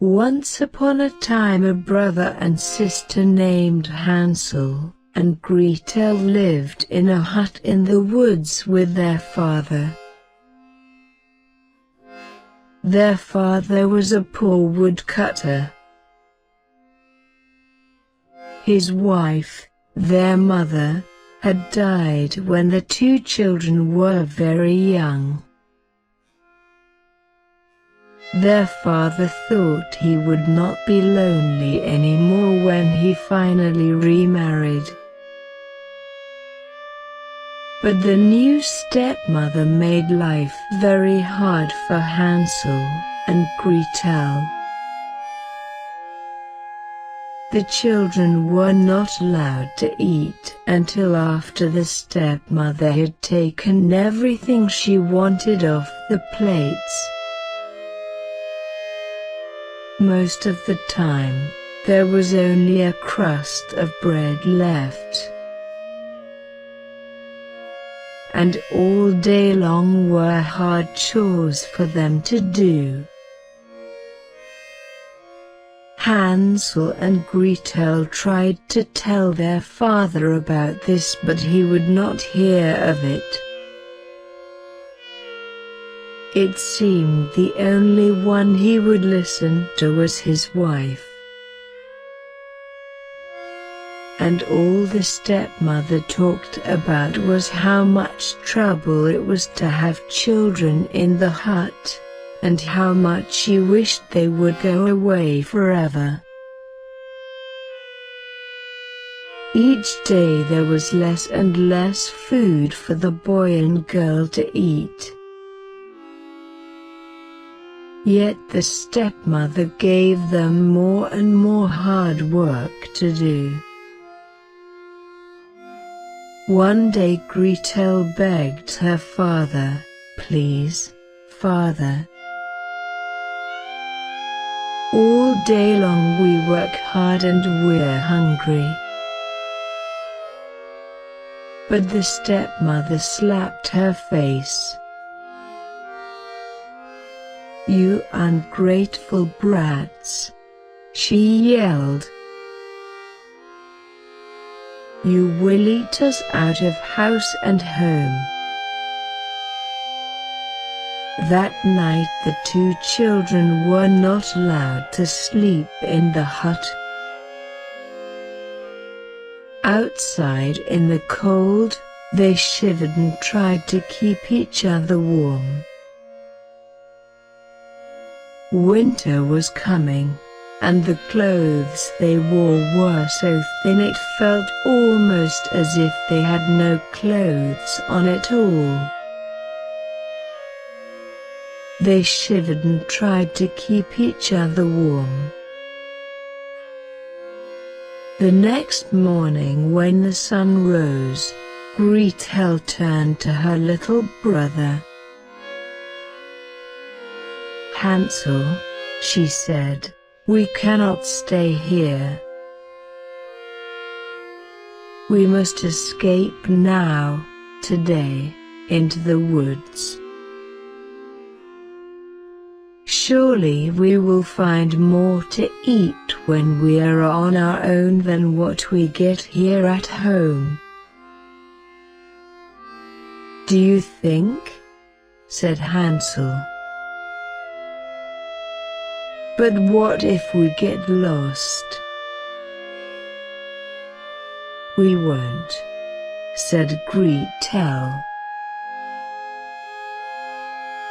Once upon a time a brother and sister named Hansel and Gretel lived in a hut in the woods with their father. Their father was a poor woodcutter. His wife, their mother, had died when the two children were very young. Their father thought he would not be lonely anymore when he finally remarried. But the new stepmother made life very hard for Hansel and Gretel. The children were not allowed to eat until after the stepmother had taken everything she wanted off the plates. Most of the time, there was only a crust of bread left. And all day long were hard chores for them to do. Hansel and Gretel tried to tell their father about this, but he would not hear of it. It seemed the only one he would listen to was his wife. And all the stepmother talked about was how much trouble it was to have children in the hut, and how much she wished they would go away forever. Each day there was less and less food for the boy and girl to eat. Yet the stepmother gave them more and more hard work to do. One day Gretel begged her father, "Please, father. All day long we work hard and we're hungry." But the stepmother slapped her face. "You ungrateful brats," she yelled. "You will eat us out of house and home." That night the two children were not allowed to sleep in the hut. Outside in the cold, they shivered and tried to keep each other warm. Winter was coming, and the clothes they wore were so thin it felt almost as if they had no clothes on at all. They shivered and tried to keep each other warm. The next morning when the sun rose, Gretel turned to her little brother. "Hansel," she said, "we cannot stay here. We must escape now, today, into the woods. Surely we will find more to eat when we are on our own than what we get here at home." "Do you think?" said Hansel. "But what if we get lost?" "We won't," said Gretel.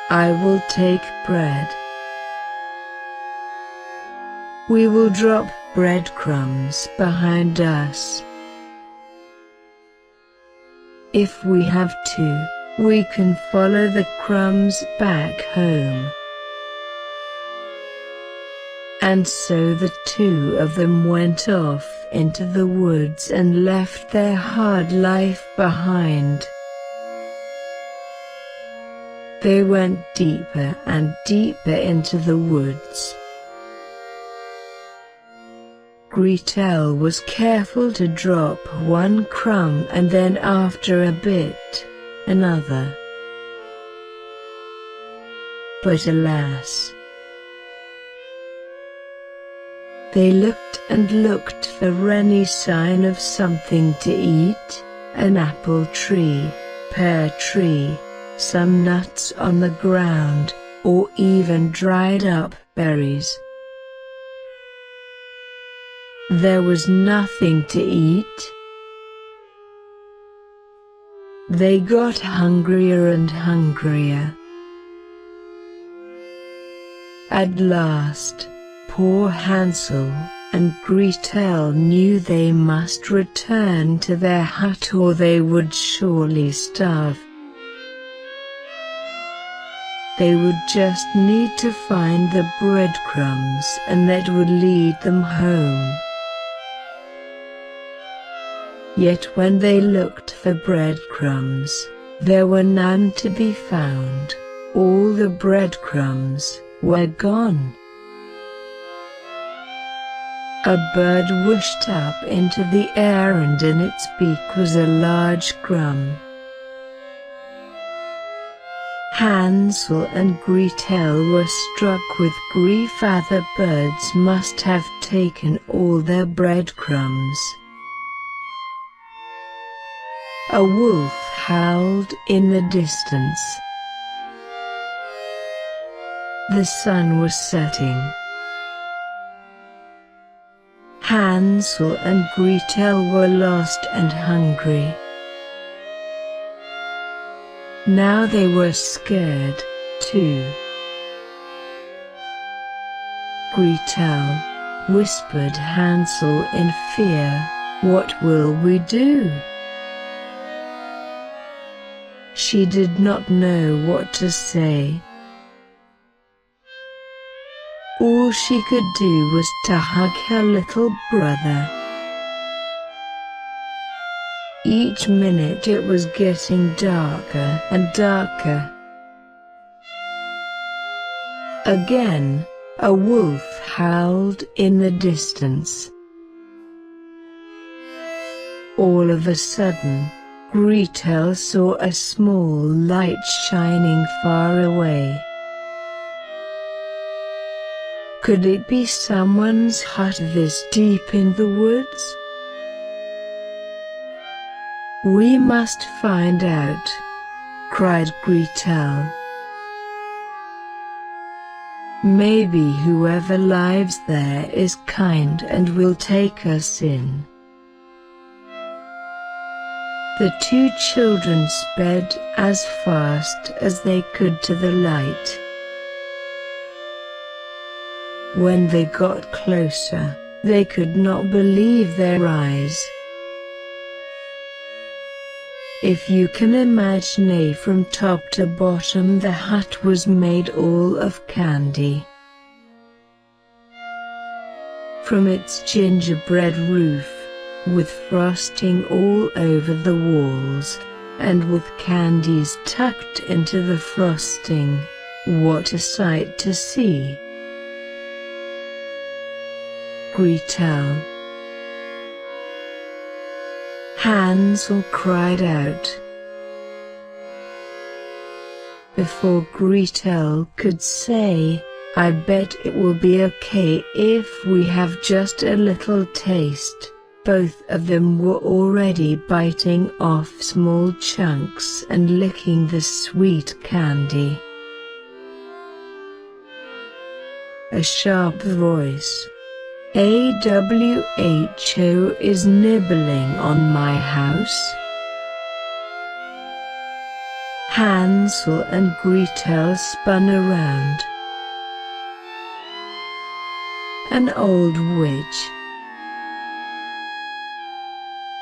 "I will take bread. We will drop breadcrumbs behind us. If we have to, we can follow the crumbs back home." And so the two of them went off into the woods and left their hard life behind. They went deeper and deeper into the woods. Gretel was careful to drop one crumb and then after a bit, another. But alas! They looked and looked for any sign of something to eat, an apple tree, pear tree, some nuts on the ground, or even dried up berries. There was nothing to eat. They got hungrier and hungrier. At last, poor Hansel and Gretel knew they must return to their hut or they would surely starve. They would just need to find the breadcrumbs and that would lead them home. Yet when they looked for breadcrumbs, there were none to be found. All the breadcrumbs were gone. A bird whooshed up into the air and in its beak was a large crumb. Hansel and Gretel were struck with grief. Other birds must have taken all their breadcrumbs. A wolf howled in the distance. The sun was setting. Hansel and Gretel were lost and hungry. Now they were scared, too. Gretel, whispered Hansel in fear, "What will we do?" She did not know what to say. All she could do was to hug her little brother. Each minute it was getting darker and darker. Again, a wolf howled in the distance. All of a sudden, Gretel saw a small light shining far away. Could it be someone's hut this deep in the woods? "We must find out," cried Gretel. "Maybe whoever lives there is kind and will take us in." The two children sped as fast as they could to the light. When they got closer, they could not believe their eyes. If you can imagine, from top to bottom the hut was made all of candy. From its gingerbread roof, with frosting all over the walls, and with candies tucked into the frosting, what a sight to see! Gretel. Hansel cried out. Before Gretel could say, "I bet it will be okay if we have just a little taste," both of them were already biting off small chunks and licking the sweet candy. A sharp voice, "AWHO is nibbling on my house." Hansel and Gretel spun around. An old witch.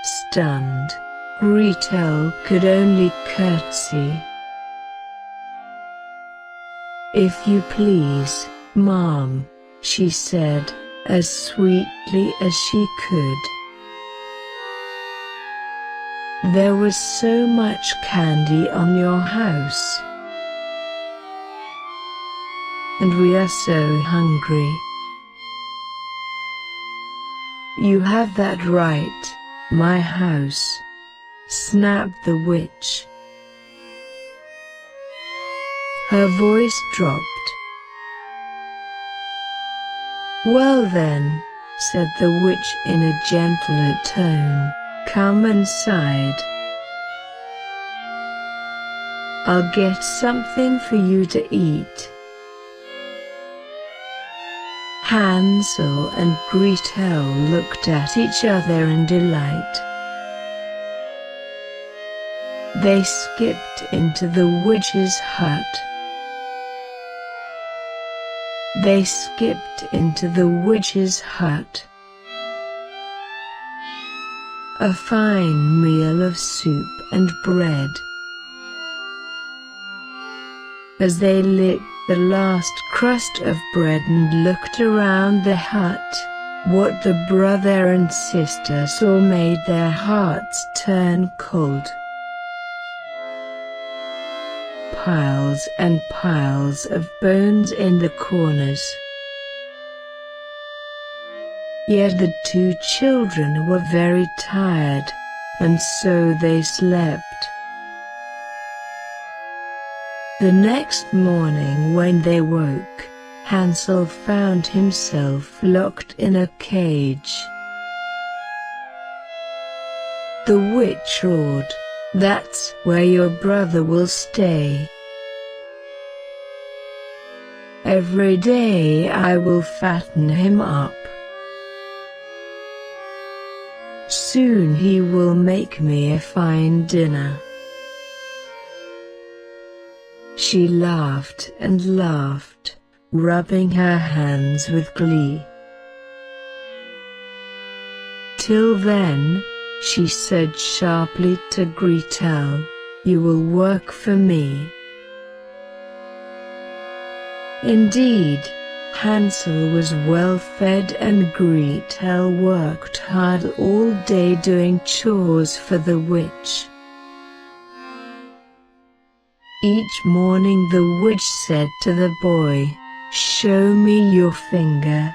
Stunned, Gretel could only curtsy. "If you please, Mom," she said, as sweetly as she could. "There was so much candy on your house. And we are so hungry." "You have that right, my house," snapped the witch. Her voice dropped. "Well then, said the witch in a gentler tone, "come inside. I'll get something for you to eat." Hansel and Gretel looked at each other in delight. They skipped into the witch's hut. They skipped into the witch's hut. A fine meal of soup and bread. As they licked the last crust of bread and looked around the hut, what the brother and sister saw made their hearts turn cold. Piles and piles of bones in the corners. Yet the two children were very tired, and so they slept. The next morning when they woke, Hansel found himself locked in a cage. The witch roared, "That's where your brother will stay. Every day I will fatten him up. Soon he will make me a fine dinner." She laughed and laughed, rubbing her hands with glee. "Till then," she said sharply to Gretel, "you will work for me." Indeed, Hansel was well fed and Gretel worked hard all day doing chores for the witch. Each morning the witch said to the boy, "Show me your finger.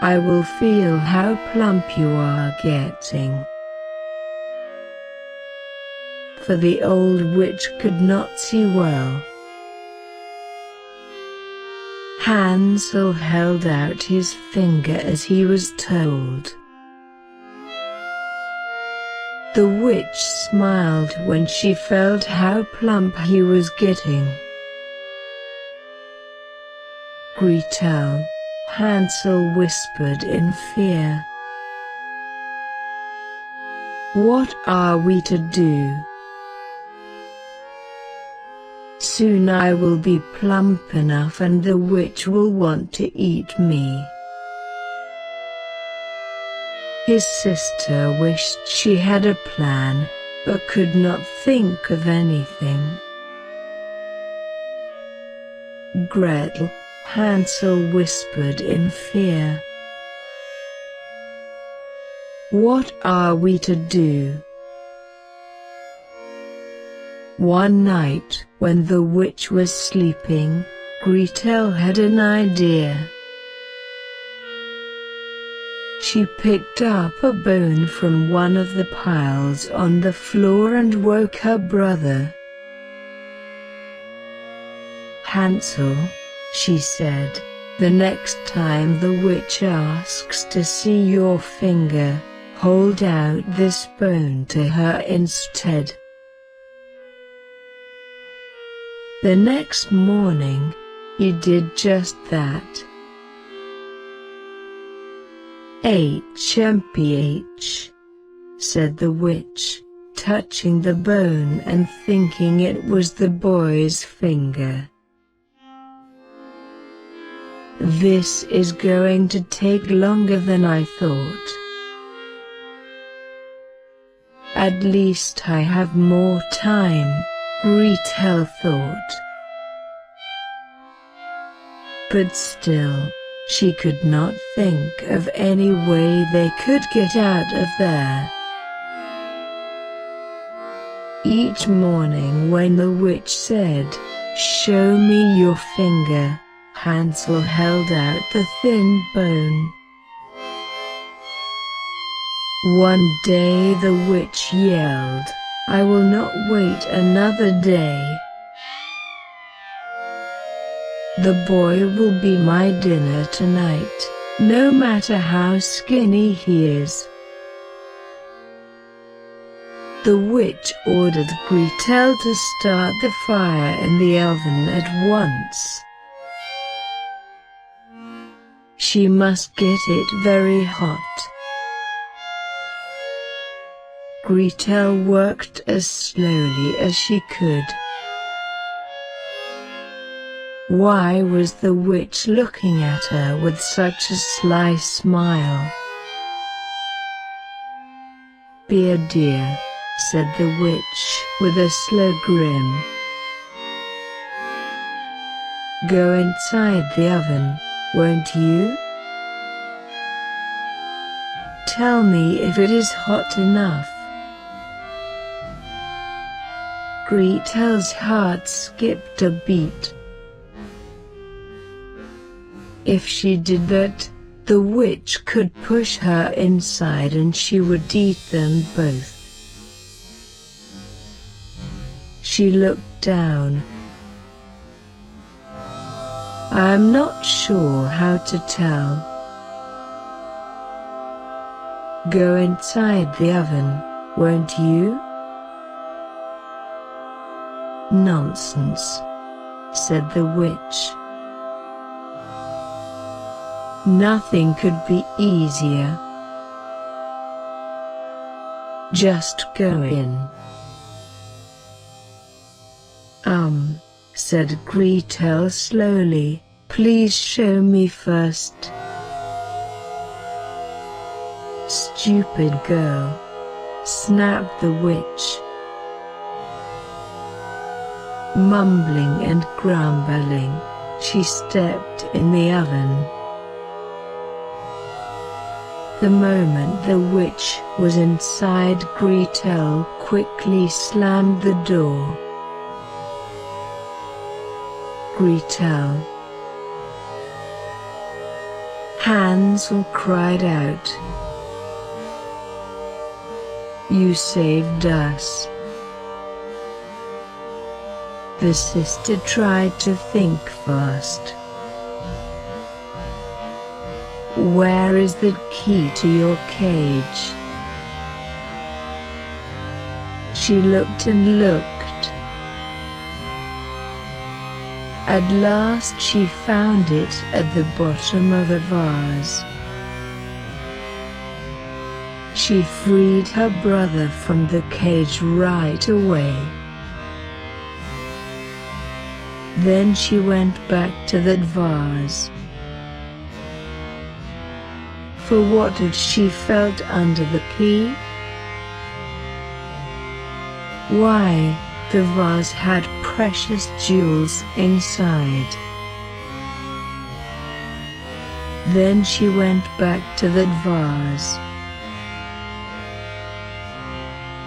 I will feel how plump you are getting." For the old witch could not see well. Hansel held out his finger as he was told. The witch smiled when she felt how plump he was getting. "Gretel," Hansel whispered in fear. "What are we to do? Soon I will be plump enough and the witch will want to eat me." His sister wished she had a plan, but could not think of anything. "Gretel," Hansel whispered in fear. "What are we to do?" One night, when the witch was sleeping, Gretel had an idea. She picked up a bone from one of the piles on the floor and woke her brother. "Hansel," she said, "the next time the witch asks to see your finger, hold out this bone to her instead." The next morning, he did just that. "HMPH," said the witch, touching the bone and thinking it was the boy's finger. "This is going to take longer than I thought. At least I have more time," Gretel thought. But still, she could not think of any way they could get out of there. Each morning when the witch said, "Show me your finger," Hansel held out the thin bone. One day the witch yelled, "I will not wait another day." The boy will be my dinner tonight, no matter how skinny he is. The witch ordered Gretel to start the fire in the oven at once. She must get it very hot. Gretel worked as slowly as she could. Why was the witch looking at her with such a sly smile? "Dear dear," said the witch with a slow grin. "Go inside the oven, won't you? Tell me if it is hot enough." Gretel's heart skipped a beat. If she did that, the witch could push her inside and she would eat them both. She looked down. "I'm not sure how to tell." "Go inside the oven, won't you?" "Nonsense," said the witch. "Nothing could be easier. Just go in." Said Gretel slowly, "please show me first." "Stupid girl," snapped the witch. Mumbling and grumbling, she stepped in the oven. The moment the witch was inside, Gretel quickly slammed the door. Gretel. Hansel cried out. "You saved us." The sister tried to think fast. "Where is the key to your cage?" She looked and looked. At last she found it at the bottom of a vase. She freed her brother from the cage right away. Then she went back to that vase. For what had she felt under the key? Why, the vase had precious jewels inside. Then she went back to that vase.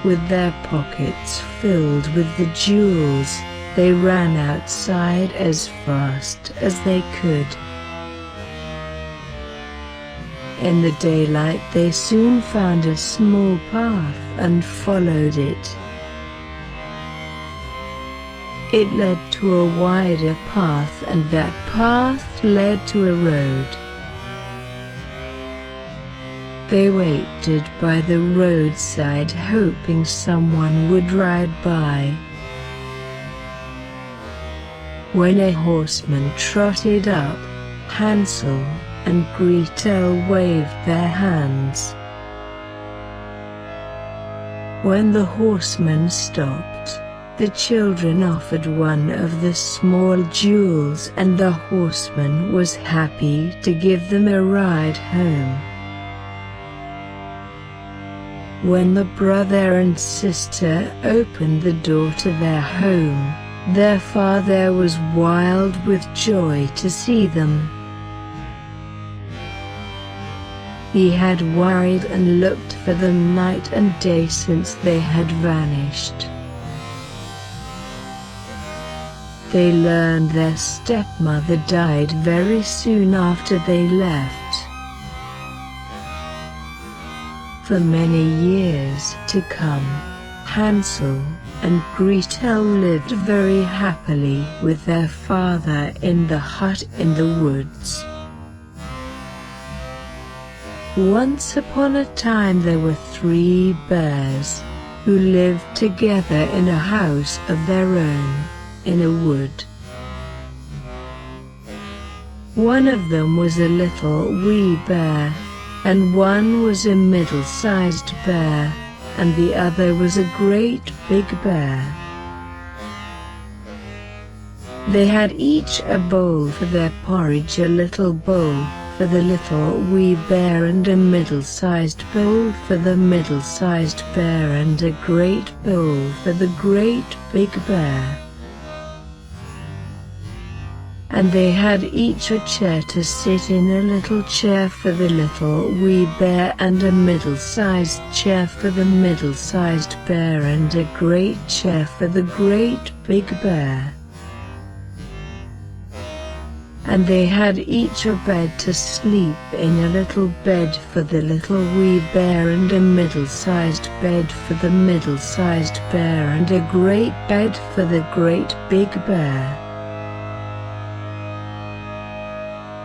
With their pockets filled with the jewels, they ran outside as fast as they could. In the daylight they soon found a small path and followed it. It led to a wider path, and that path led to a road. They waited by the roadside hoping someone would ride by. When a horseman trotted up, Hansel and Gretel waved their hands. When the horseman stopped, the children offered one of the small jewels, and the horseman was happy to give them a ride home. When the brother and sister opened the door to their home, their father was wild with joy to see them. He had worried and looked for them night and day since they had vanished. They learned their stepmother died very soon after they left. For many years to come, Hansel and Gretel lived very happily with their father in the hut in the woods. Once upon a time there were 3 bears who lived together in a house of their own in a wood. One of them was a little wee bear, and one was a middle-sized bear, and the other was a great big bear. They had each a bowl for their porridge, a little bowl for the little wee bear, and a middle-sized bowl for the middle-sized bear, and a great bowl for the great big bear. And they had each a chair to sit in, a little chair for the little wee bear, and a middle-sized chair for the middle-sized bear, and a great chair for the great big bear. And they had each a bed to sleep in, a little bed for the little wee bear, and a middle-sized bed for the middle-sized bear, and a great bed for the great big bear.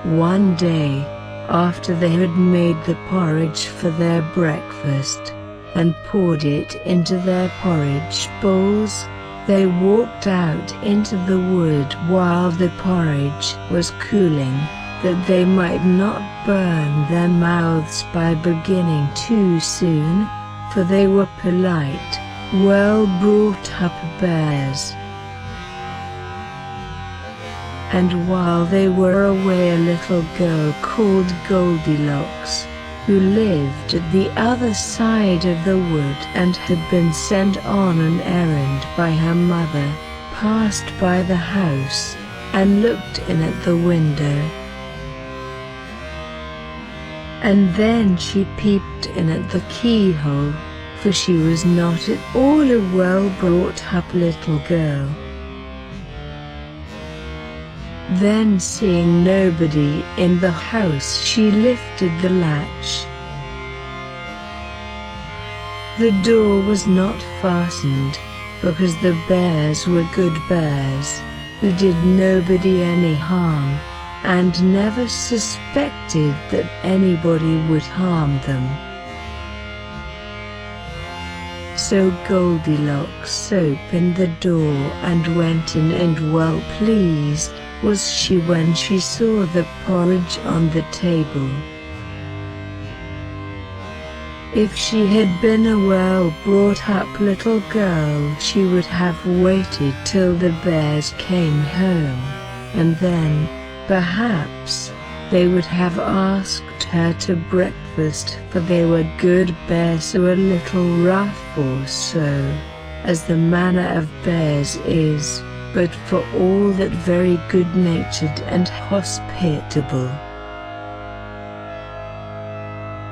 One day, after they had made the porridge for their breakfast, and poured it into their porridge bowls, they walked out into the wood while the porridge was cooling, that they might not burn their mouths by beginning too soon, for they were polite, well-brought-up bears. And while they were away, a little girl called Goldilocks, who lived at the other side of the wood and had been sent on an errand by her mother, passed by the house, and looked in at the window. And then she peeped in at the keyhole, for she was not at all a well-brought-up little girl. Then, seeing nobody in the house, she lifted the latch. The door was not fastened, because the bears were good bears, who did nobody any harm, and never suspected that anybody would harm them. So Goldilocks opened the door and went in, and well pleased was she when she saw the porridge on the table. If she had been a well-brought-up little girl, she would have waited till the bears came home, and then, perhaps, they would have asked her to breakfast, for they were good bears, so a little rough or so, as the manner of bears is, but for all that very good-natured and hospitable.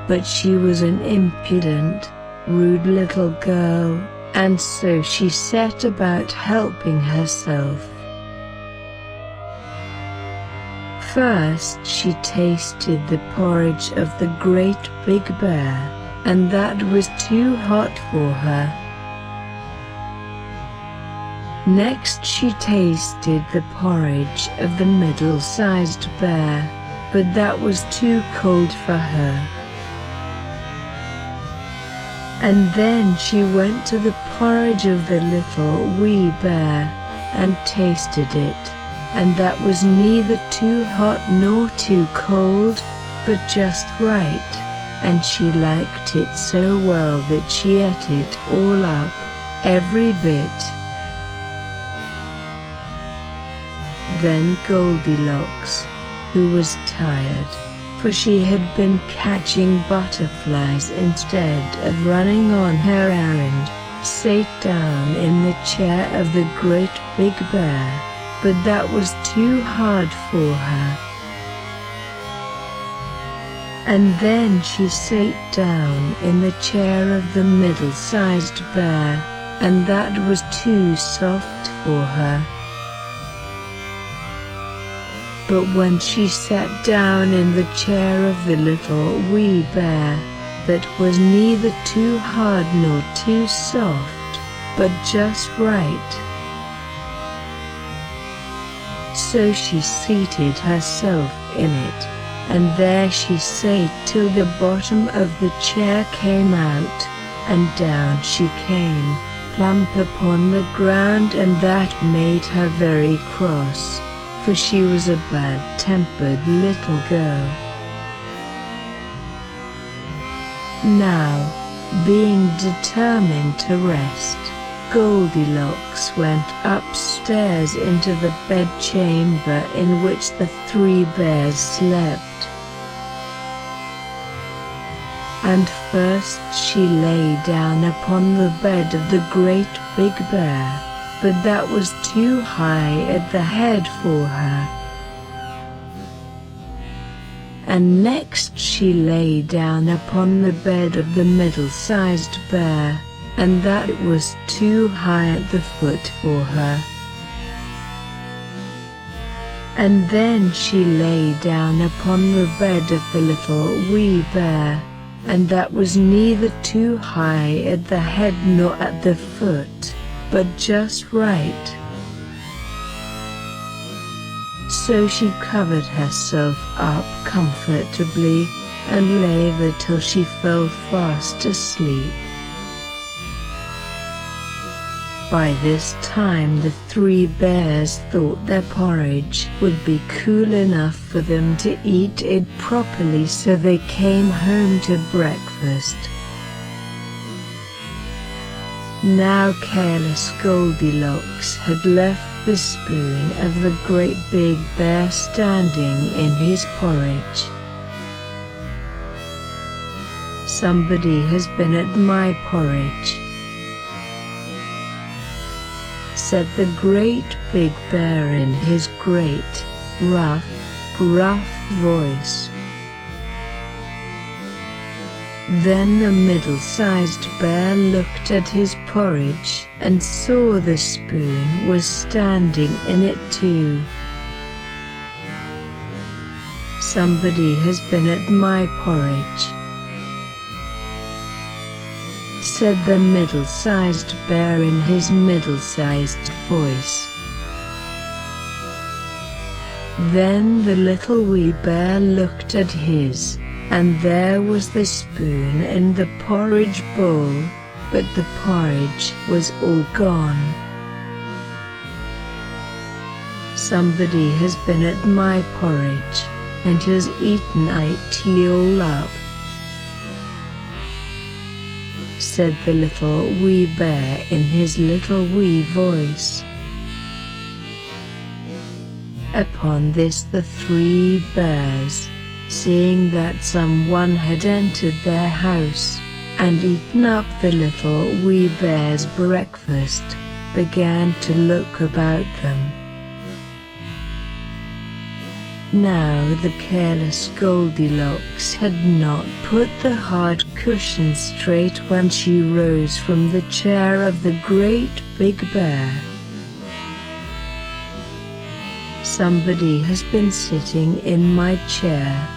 But she was an impudent, rude little girl, and so she set about helping herself. First she tasted the porridge of the great big bear, and that was too hot for her. Next she tasted the porridge of the middle-sized bear, but that was too cold for her. And then she went to the porridge of the little wee bear, and tasted it, and that was neither too hot nor too cold, but just right, and she liked it so well that she ate it all up, every bit. Then Goldilocks, who was tired, for she had been catching butterflies instead of running on her errand, sat down in the chair of the great big bear, but that was too hard for her. And then she sat down in the chair of the middle-sized bear, and that was too soft for her. But when she sat down in the chair of the little wee bear, that was neither too hard nor too soft, but just right. So she seated herself in it, and there she sate till the bottom of the chair came out, and down she came, plump upon the ground, and that made her very cross, for she was a bad-tempered little girl. Now, being determined to rest, Goldilocks went upstairs into the bedchamber in which the three bears slept. And first she lay down upon the bed of the great big bear, but that was too high at the head for her. And next she lay down upon the bed of the middle-sized bear, and that was too high at the foot for her. And then she lay down upon the bed of the little wee bear, and that was neither too high at the head nor at the foot, but just right. So she covered herself up comfortably, and lay there till she fell fast asleep. By this time the three bears thought their porridge would be cool enough for them to eat it properly, so they came home to breakfast. Now careless Goldilocks had left the spoon of the great big bear standing in his porridge. "Somebody has been at my porridge," said the great big bear in his great, rough, gruff voice. Then the middle-sized bear looked at his porridge and saw the spoon was standing in it too. "Somebody has been at my porridge," said the middle-sized bear in his middle-sized voice. Then the little wee bear looked at his, and there was the spoon in the porridge bowl, but the porridge was all gone. "Somebody has been at my porridge, and has eaten it all up," said the little wee bear in his little wee voice. Upon this the three bears, seeing that someone had entered their house, and eaten up the little wee bear's breakfast, began to look about them. Now the careless Goldilocks had not put the hard cushion straight when she rose from the chair of the great big bear. "Somebody has been sitting in my chair,"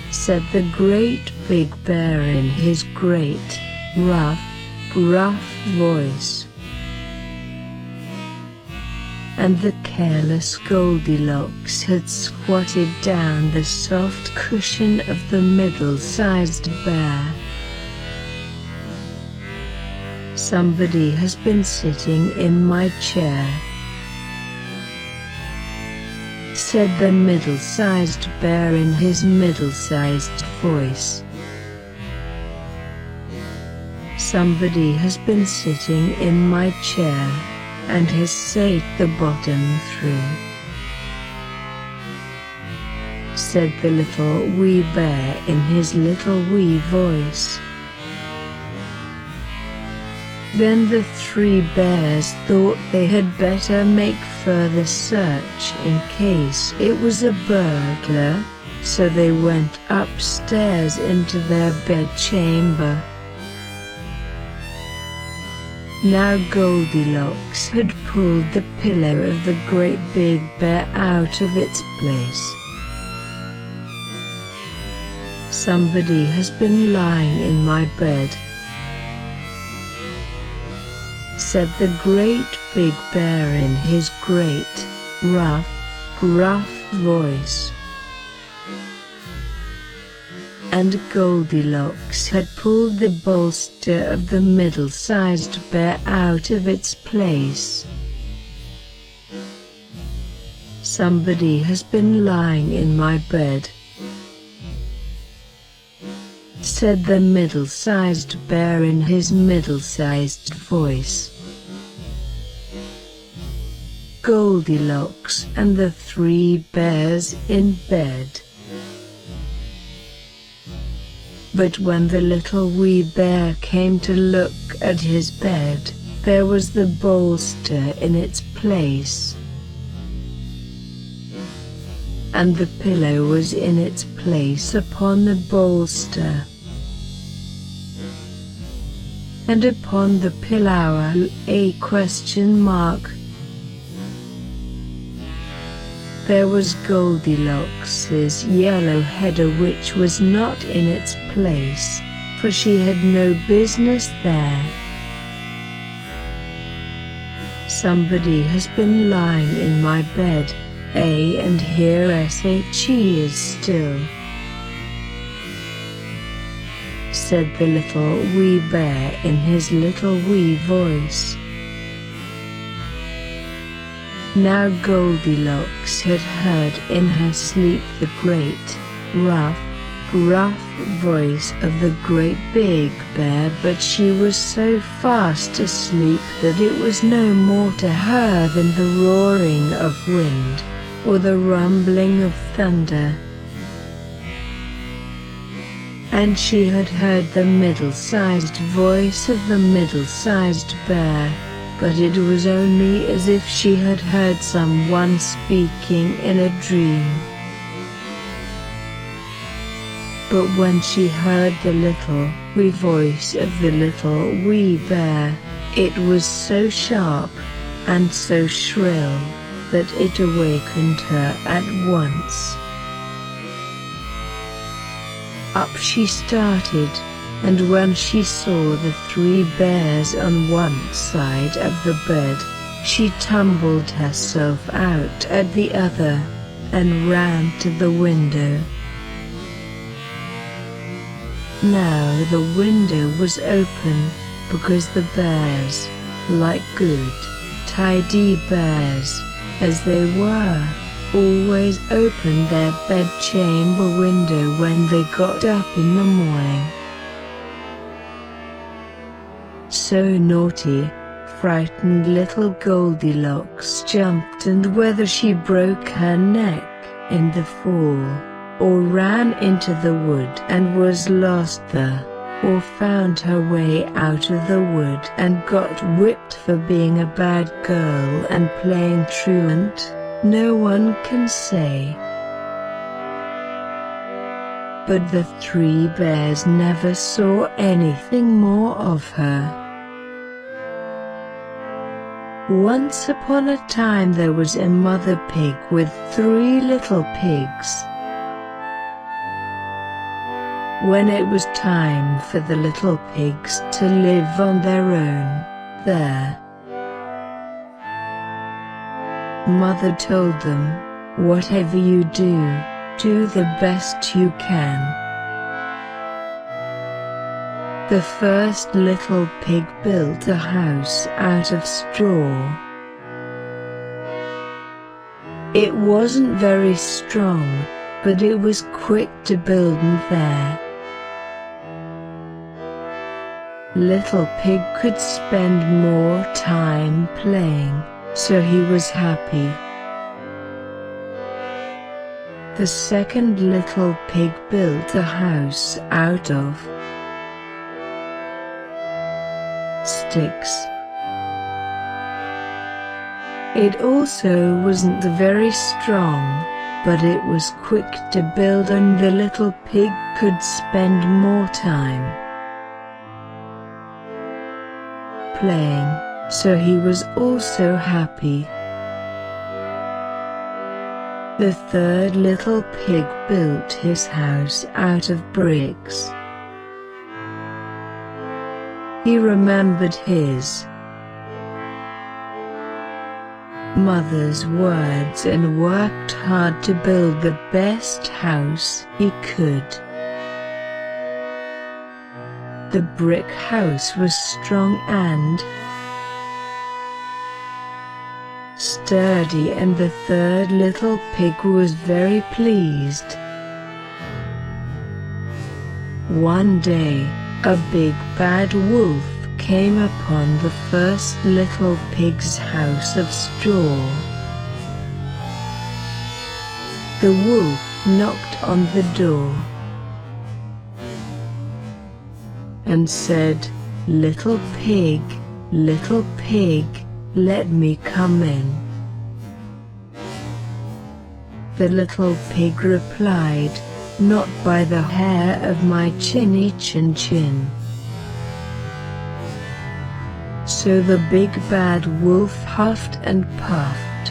said the great big bear in his great, rough, gruff voice. And the careless Goldilocks had squatted down the soft cushion of the middle-sized bear. "Somebody has been sitting in my chair," said the middle-sized bear in his middle-sized voice. "Somebody has been sitting in my chair, and has sate the bottom through," said the little wee bear in his little wee voice. Then the three bears thought they had better make further search in case it was a burglar, so they went upstairs into their bedchamber. Now Goldilocks had pulled the pillow of the great big bear out of its place. "Somebody has been lying in my bed," said the great big bear in his great, rough, gruff voice. And Goldilocks had pulled the bolster of the middle-sized bear out of its place. "Somebody has been lying in my bed," said the middle-sized bear in his middle-sized voice. Goldilocks and the three bears in bed. But when the little wee bear came to look at his bed, there was the bolster in its place, and the pillow was in its place upon the bolster, and upon the pillow a question mark. There was Goldilocks's yellow header, which was not in its place, for she had no business there. "Somebody has been lying in my bed, and here she is still," said the little wee bear in his little wee voice. Now Goldilocks had heard in her sleep the great, rough, gruff voice of the great big bear, but she was so fast asleep that it was no more to her than the roaring of wind, or the rumbling of thunder. And she had heard the middle-sized voice of the middle-sized bear, but it was only as if she had heard someone speaking in a dream. But when she heard the little wee voice of the little wee bear, it was so sharp and so shrill that it awakened her at once. Up she started, and when she saw the three bears on one side of the bed, she tumbled herself out at the other, and ran to the window. Now the window was open, because the bears, like good, tidy bears, as they were, always opened their bedchamber window when they got up in the morning. So naughty, frightened little Goldilocks jumped, and whether she broke her neck in the fall, or ran into the wood and was lost there, or found her way out of the wood and got whipped for being a bad girl and playing truant, no one can say. But the three bears never saw anything more of her. Once upon a time there was a mother pig with three little pigs. When it was time for the little pigs to live on their own, their mother told them, "Whatever you do, do the best you can." The first little pig built a house out of straw. It wasn't very strong, but it was quick to build, and there Little Pig could spend more time playing, so he was happy. The second little pig built a house out of sticks. It also wasn't very strong, but it was quick to build, and the little pig could spend more time playing, so he was also happy. The third little pig built his house out of bricks. He remembered his mother's words and worked hard to build the best house he could. The brick house was strong and sturdy, and the third little pig was very pleased. One day, a big bad wolf came upon the first little pig's house of straw. The wolf knocked on the door and said, little pig, let me come in." The little pig replied, "Not by the hair of my chinny chin chin." So the big bad wolf huffed and puffed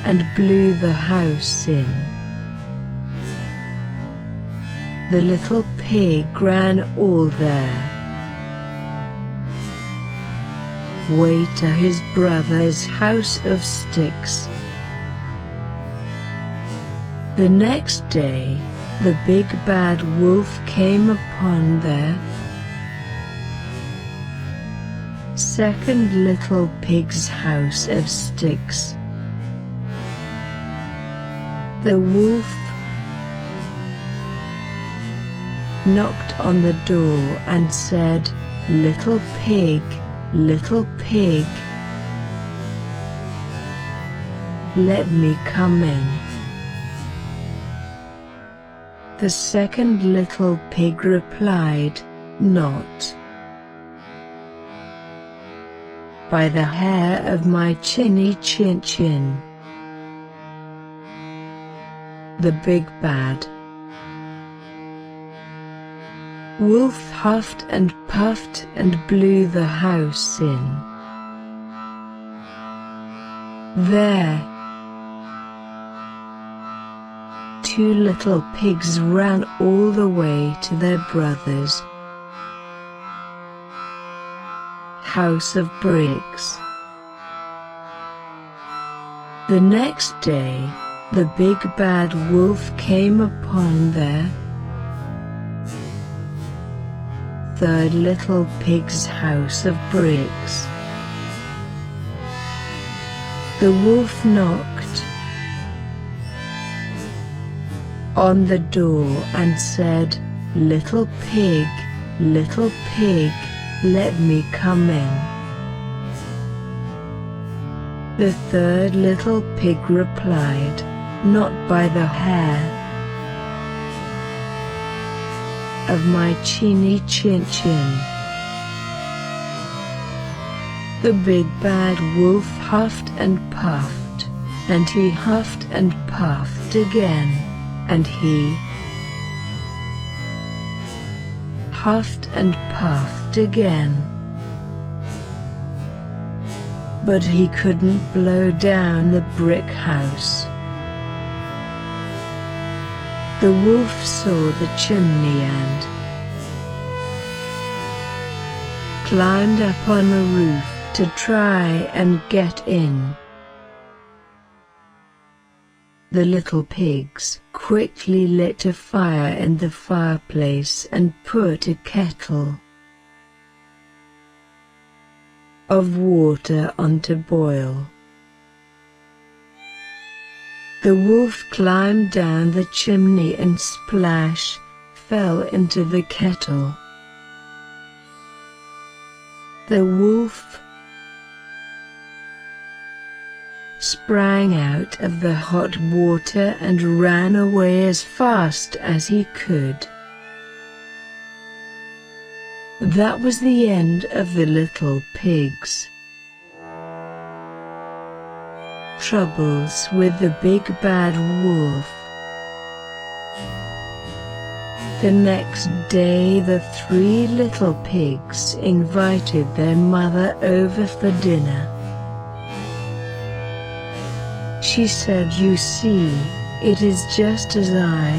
and blew the house in. The little pig ran all there way to his brother's house of sticks. The next day, the big bad wolf came upon their second little pig's house of sticks. The wolf knocked on the door and said, little pig, let me come in." The second little pig replied, "Not by the hair of my chinny chin chin." The big bad wolf huffed and puffed and blew the house in. There, two little pigs ran all the way to their brother's house of bricks. The next day, the big bad wolf came upon their third little pig's house of bricks. The wolf knocked on the door and said, little pig, let me come in." The third little pig replied, "Not by the hair of my chinny chin chin." The big bad wolf huffed and puffed, and he huffed and puffed again, and he huffed and puffed again. But he couldn't blow down the brick house. The wolf saw the chimney and climbed up on the roof to try and get in. The little pigs quickly lit a fire in the fireplace and put a kettle of water on to boil. The wolf climbed down the chimney and splash fell into the kettle. The wolf sprang out of the hot water and ran away as fast as he could. That was the end of the little pigs' troubles with the big bad wolf. The next day the three little pigs invited their mother over for dinner. She said, "You see, it is just as I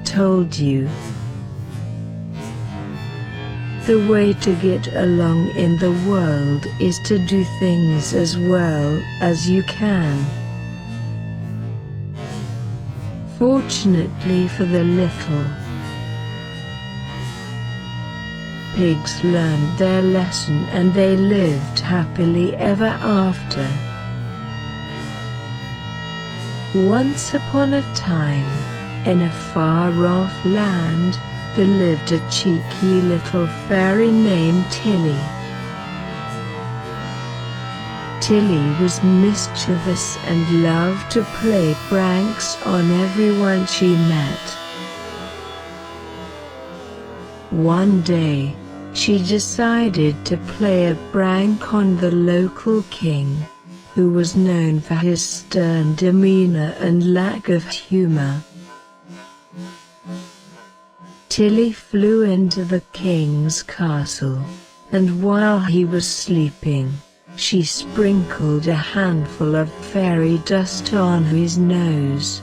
told you. The way to get along in the world is to do things as well as you can. Fortunately for the little pigs learned their lesson and they lived happily ever after. Once upon a time, in a far-off land, there lived a cheeky little fairy named Tilly. Tilly was mischievous and loved to play pranks on everyone she met. One day, she decided to play a prank on the local king, who was known for his stern demeanor and lack of humor. Tilly flew into the king's castle, and while he was sleeping, she sprinkled a handful of fairy dust on his nose.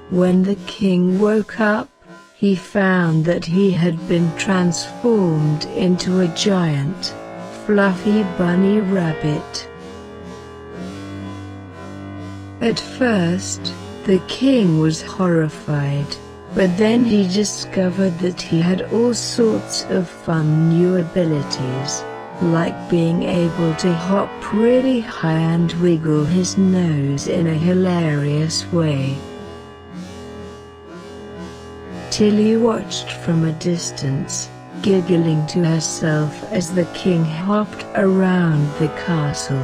When the king woke up, he found that he had been transformed into a giant, fluffy bunny rabbit. At first, the king was horrified, but then he discovered that he had all sorts of fun new abilities, like being able to hop really high and wiggle his nose in a hilarious way. Tilly watched from a distance, giggling to herself as the king hopped around the castle,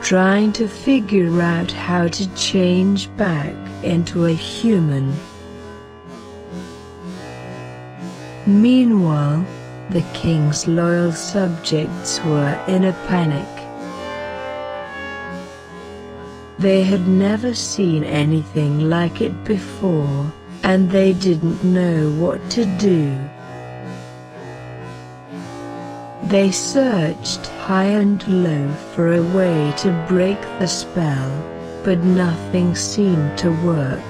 trying to figure out how to change back into a human. Meanwhile, the king's loyal subjects were in a panic. They had never seen anything like it before, and they didn't know what to do. They searched high and low for a way to break the spell, but nothing seemed to work.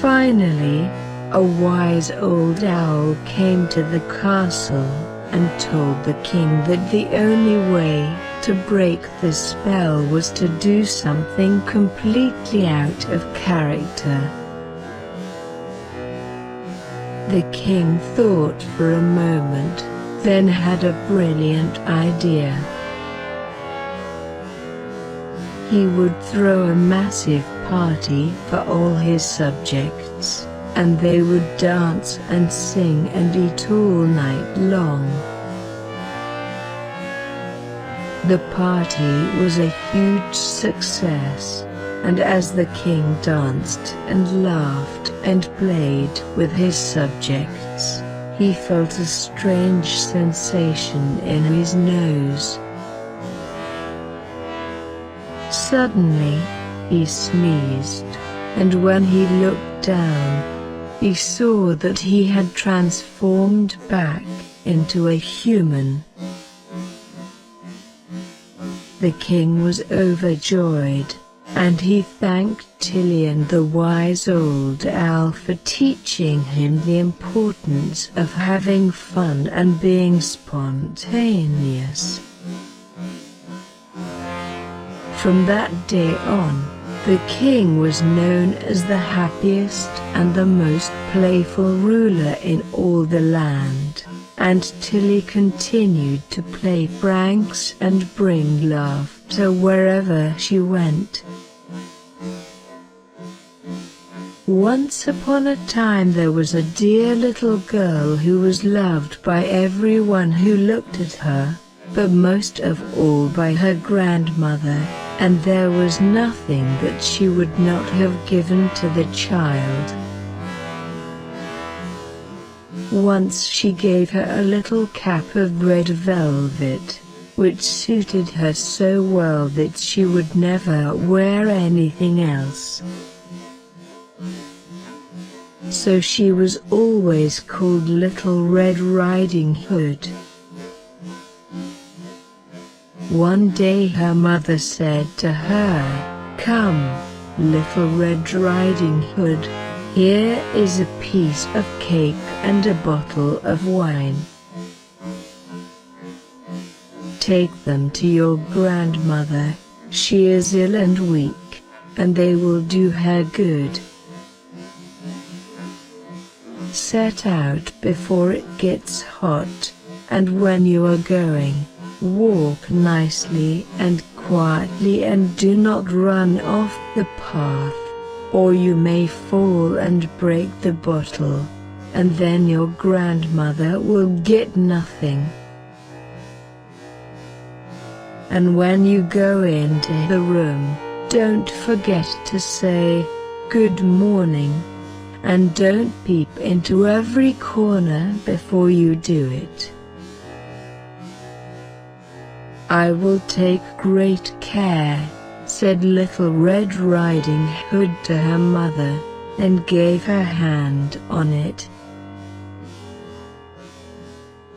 Finally, a wise old owl came to the castle and told the king that the only way to break the spell was to do something completely out of character. The king thought for a moment, then had a brilliant idea. He would throw a massive party for all his subjects, and they would dance and sing and eat all night long. The party was a huge success, and as the king danced and laughed and played with his subjects, he felt a strange sensation in his nose. Suddenly, he sneezed, and when he looked down, he saw that he had transformed back into a human. The king was overjoyed, and he thanked Tilly and the wise old owl for teaching him the importance of having fun and being spontaneous. From that day on, the king was known as the happiest and the most playful ruler in all the land, and Tilly continued to play pranks and bring laughter wherever she went. Once upon a time there was a dear little girl who was loved by everyone who looked at her, but most of all by her grandmother, and there was nothing that she would not have given to the child. Once she gave her a little cap of red velvet, which suited her so well that she would never wear anything else. So she was always called Little Red Riding Hood. One day her mother said to her, "Come, Little Red Riding Hood, Here is a piece of cake and a bottle of wine. Take them to your grandmother, she is ill and weak, and they will do her good. Set out before it gets hot, and when you are going, walk nicely and quietly and do not run off the path, or you may fall and break the bottle, and then your grandmother will get nothing. And when you go into the room, don't forget to say, "Good morning," and don't peep into every corner before you do it. "I will take great care," said Little Red Riding Hood to her mother, and gave her hand on it.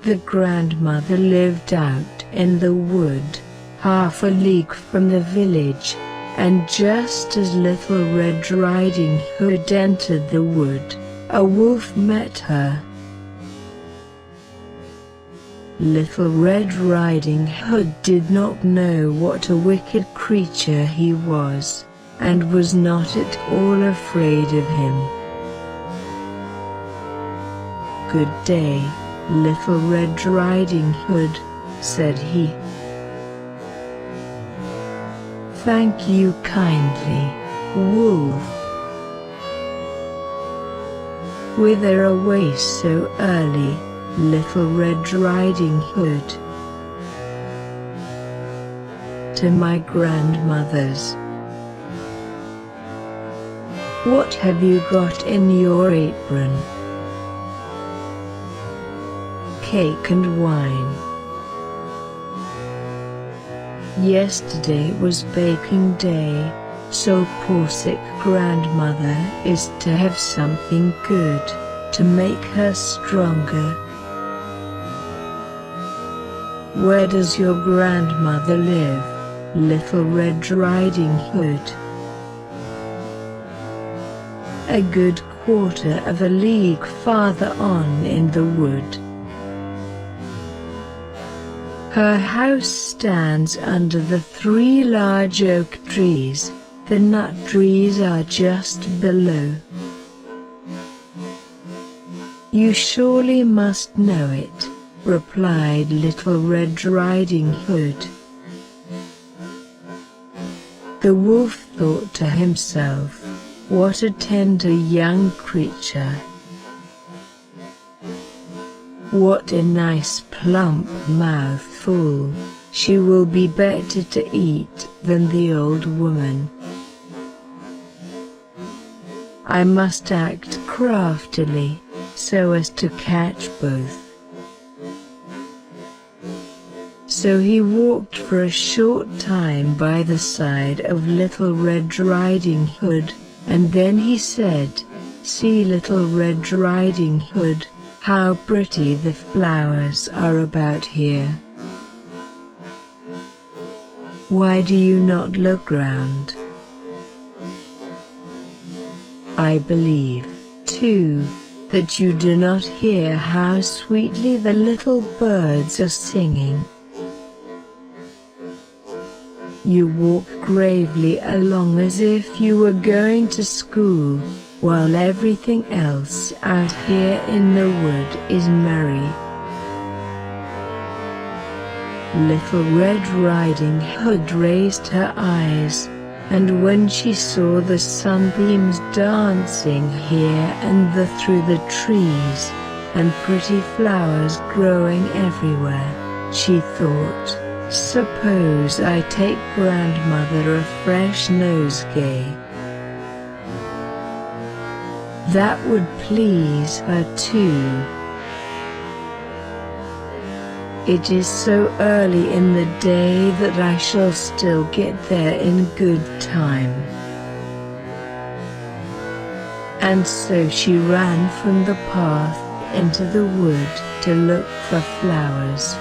The grandmother lived out in the wood, half a league from the village, and just as Little Red Riding Hood entered the wood, a wolf met her. Little Red Riding Hood did not know what a wicked creature he was, and was not at all afraid of him. "Good day, Little Red Riding Hood," said he. "Thank you kindly, Wolf. Whither away so early, Little Red Riding Hood?" "To my grandmother's." "What have you got in your apron?" "Cake and wine." "Yesterday was baking day, so poor sick grandmother is to have something good, to make her stronger." "Where does your grandmother live, Little Red Riding Hood?" "A good quarter of a league farther on in the wood." "Her house stands under the 3 large oak trees, the nut trees are just below." "You surely must know it," replied Little Red Riding Hood. The wolf thought to himself, "What a tender young creature! What a nice plump mouthful! She will be better to eat than the old woman. I must act craftily, so as to catch both." So he walked for a short time by the side of Little Red Riding Hood, and then he said, "See, Little Red Riding Hood, how pretty the flowers are about here. Why do you not look round? I believe, too, that you do not hear how sweetly the little birds are singing. You walk gravely along as if you were going to school, while everything else out here in the wood is merry." Little Red Riding Hood raised her eyes, and when she saw the sunbeams dancing here and there through the trees, and pretty flowers growing everywhere, she thought, "Suppose I take grandmother a fresh nosegay. That would please her too. It is so early in the day that I shall still get there in good time." And so she ran from the path into the wood to look for flowers.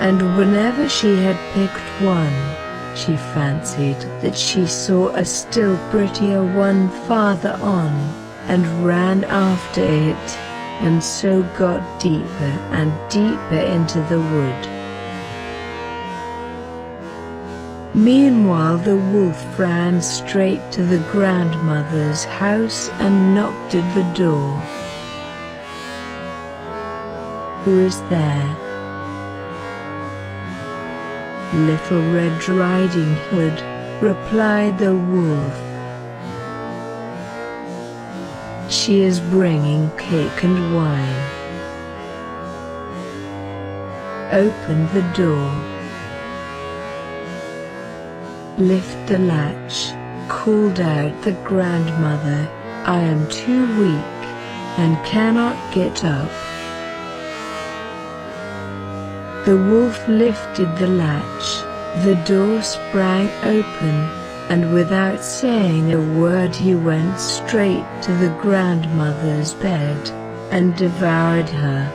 And whenever she had picked one, She fancied that she saw a still prettier one farther on, and ran after it, and so got deeper and deeper into the wood. Meanwhile the wolf ran straight to the grandmother's house and knocked at the door. "Who is there?" "Little Red Riding Hood," replied the wolf. "She is bringing cake and wine." "Open the door." "Lift the latch," called out the grandmother. "I am too weak, and cannot get up." The wolf lifted the latch, the door sprang open, and without saying a word he went straight to the grandmother's bed, and devoured her.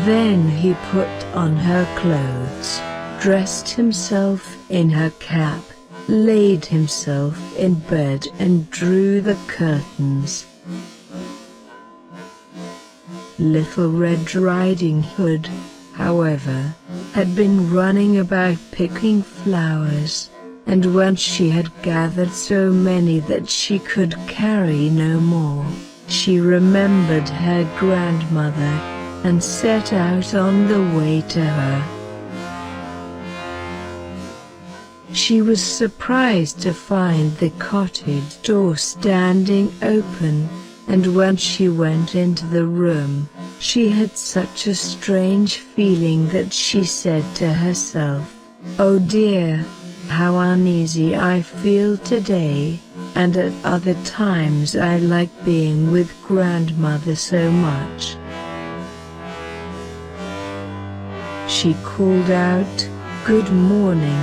Then he put on her clothes, dressed himself in her cap, laid himself in bed and drew the curtains. Little Red Riding Hood, however, had been running about picking flowers, and when she had gathered so many that she could carry no more, she remembered her grandmother, and set out on the way to her. She was surprised to find the cottage door standing open, and when she went into the room, she had such a strange feeling that she said to herself, "Oh dear, how uneasy I feel today, and at other times I like being with grandmother so much." She called out, "Good morning,"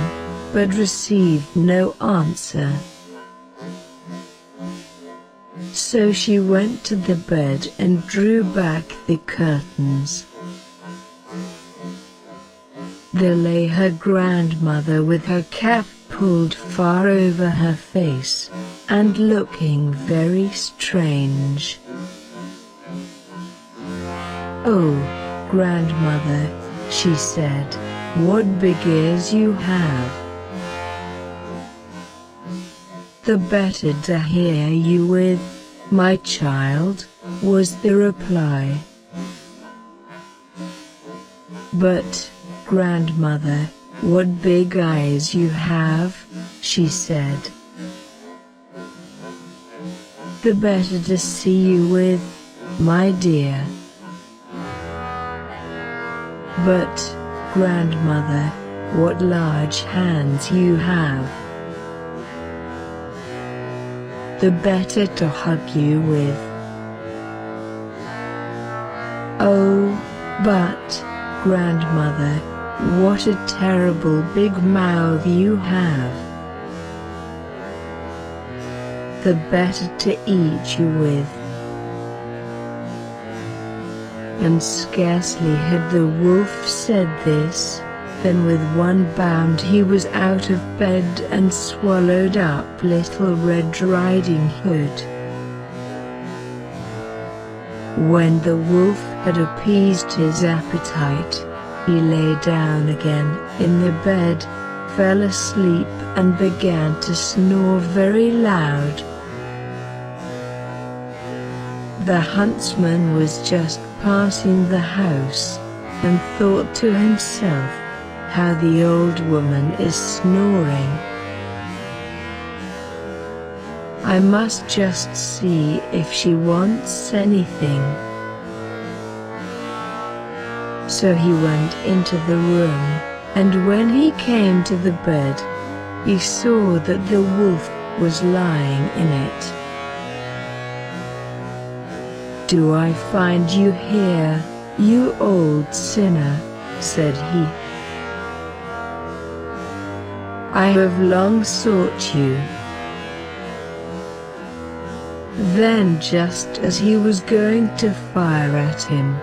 but received no answer. So she went to the bed and drew back the curtains. There lay her grandmother with her cap pulled far over her face, and looking very strange. "Oh, grandmother," she said, "what big ears you have! The better to hear you with, my child," was the reply. "But, grandmother, what big eyes you have," she said. "The better to see you with, my dear." "But, grandmother, what large hands you have. The better to hug you with." "Oh, but, grandmother, what a terrible big mouth you have. The better to eat you with." And scarcely had the wolf said this, than with one bound he was out of bed and swallowed up Little Red Riding Hood. When the wolf had appeased his appetite, he lay down again in the bed, fell asleep and began to snore very loud. The huntsman was just passing the house, and thought to himself, "How the old woman is snoring. I must just see if she wants anything." So he went into the room, and when he came to the bed, he saw that the wolf was lying in it. "Do I find you here, you old sinner?" said he. "I have long sought you." Then just as he was going to fire at him,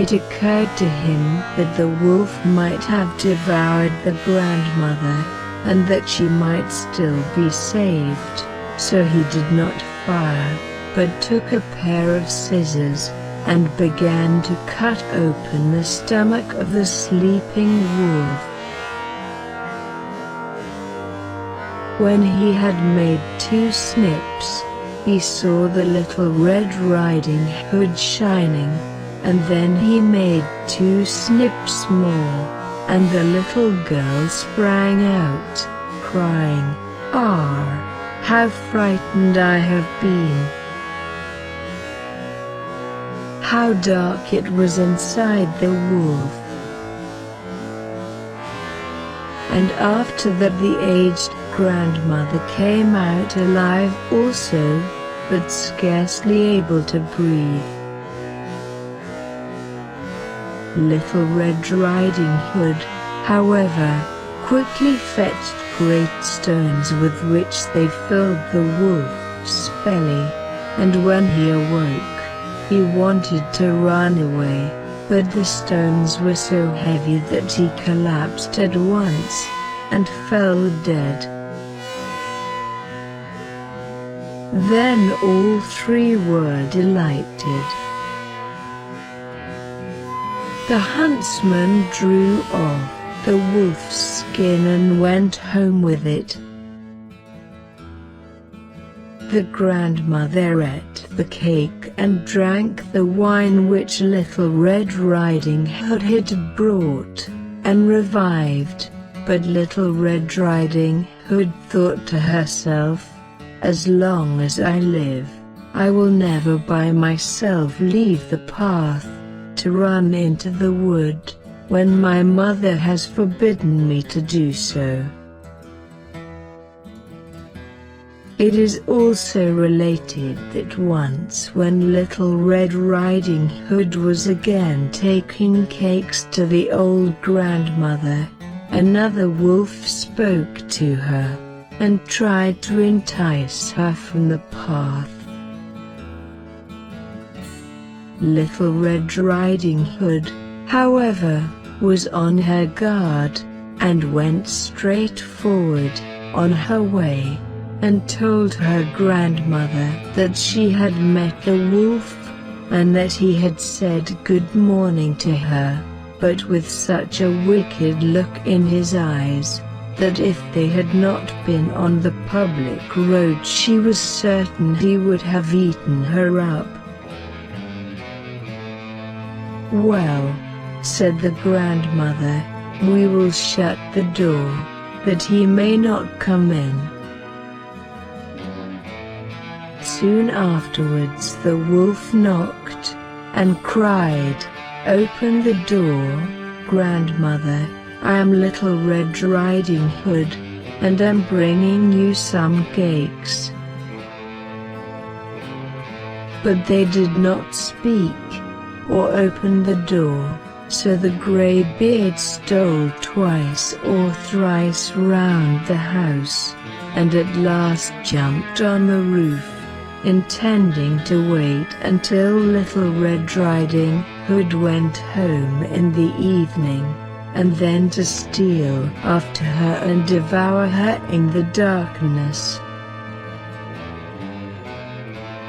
It occurred to him that the wolf might have devoured the grandmother, and that she might still be saved, so he did not fire, but took a pair of scissors, and began to cut open the stomach of the sleeping wolf. When he had made 2 snips, he saw the little Red Riding Hood shining, and then he made 2 snips more, and the little girl sprang out, crying, "Ah, how frightened I have been!" How dark it was inside the wolf. And after that the aged grandmother came out alive also, but scarcely able to breathe. Little Red Riding Hood, however, quickly fetched great stones with which they filled the wolf's belly, and when he awoke, he wanted to run away, but the stones were so heavy that he collapsed at once, and fell dead. Then all 3 were delighted. The huntsman drew off the wolf's skin and went home with it. The grandmother ate the cake and drank the wine which Little Red Riding Hood had brought, and revived, but Little Red Riding Hood thought to herself, "As long as I live, I will never by myself leave the path, to run into the wood, when my mother has forbidden me to do so." It is also related that once when Little Red Riding Hood was again taking cakes to the old grandmother, another wolf spoke to her, and tried to entice her from the path. Little Red Riding Hood, however, was on her guard, and went straight forward, on her way, and told her grandmother that she had met the wolf, and that he had said good morning to her, but with such a wicked look in his eyes, that if they had not been on the public road she was certain he would have eaten her up. "Well," said the grandmother, "we will shut the door, that he may not come in." Soon afterwards the wolf knocked, and cried, "Open the door, grandmother, I am Little Red Riding Hood, and am bringing you some cakes." But they did not speak, or open the door, so the grey-beard stole twice or thrice round the house, and at last jumped on the roof, intending to wait until Little Red Riding Hood went home in the evening, and then to steal after her and devour her in the darkness.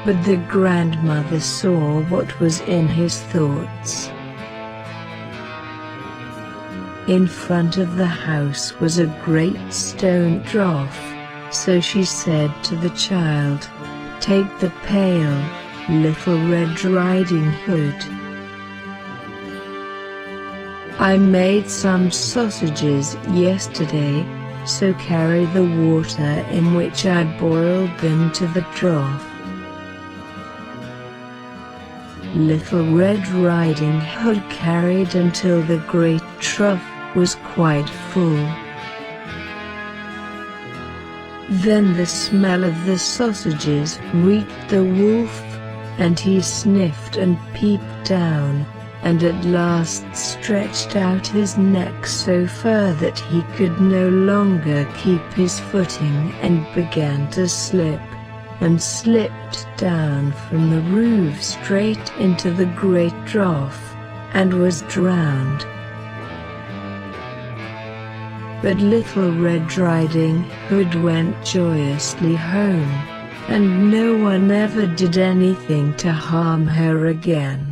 But the grandmother saw what was in his thoughts. In front of the house was a great stone trough, so she said to the child, "Take the pail, Little Red Riding Hood. I made some sausages yesterday, so carry the water in which I boiled them to the trough." Little Red Riding Hood carried until the great trough was quite full. Then the smell of the sausages reached the wolf, and he sniffed and peeped down, and at last stretched out his neck so far that he could no longer keep his footing and began to slip, and slipped down from the roof straight into the great trough, and was drowned. But Little Red Riding Hood went joyously home, and no one ever did anything to harm her again.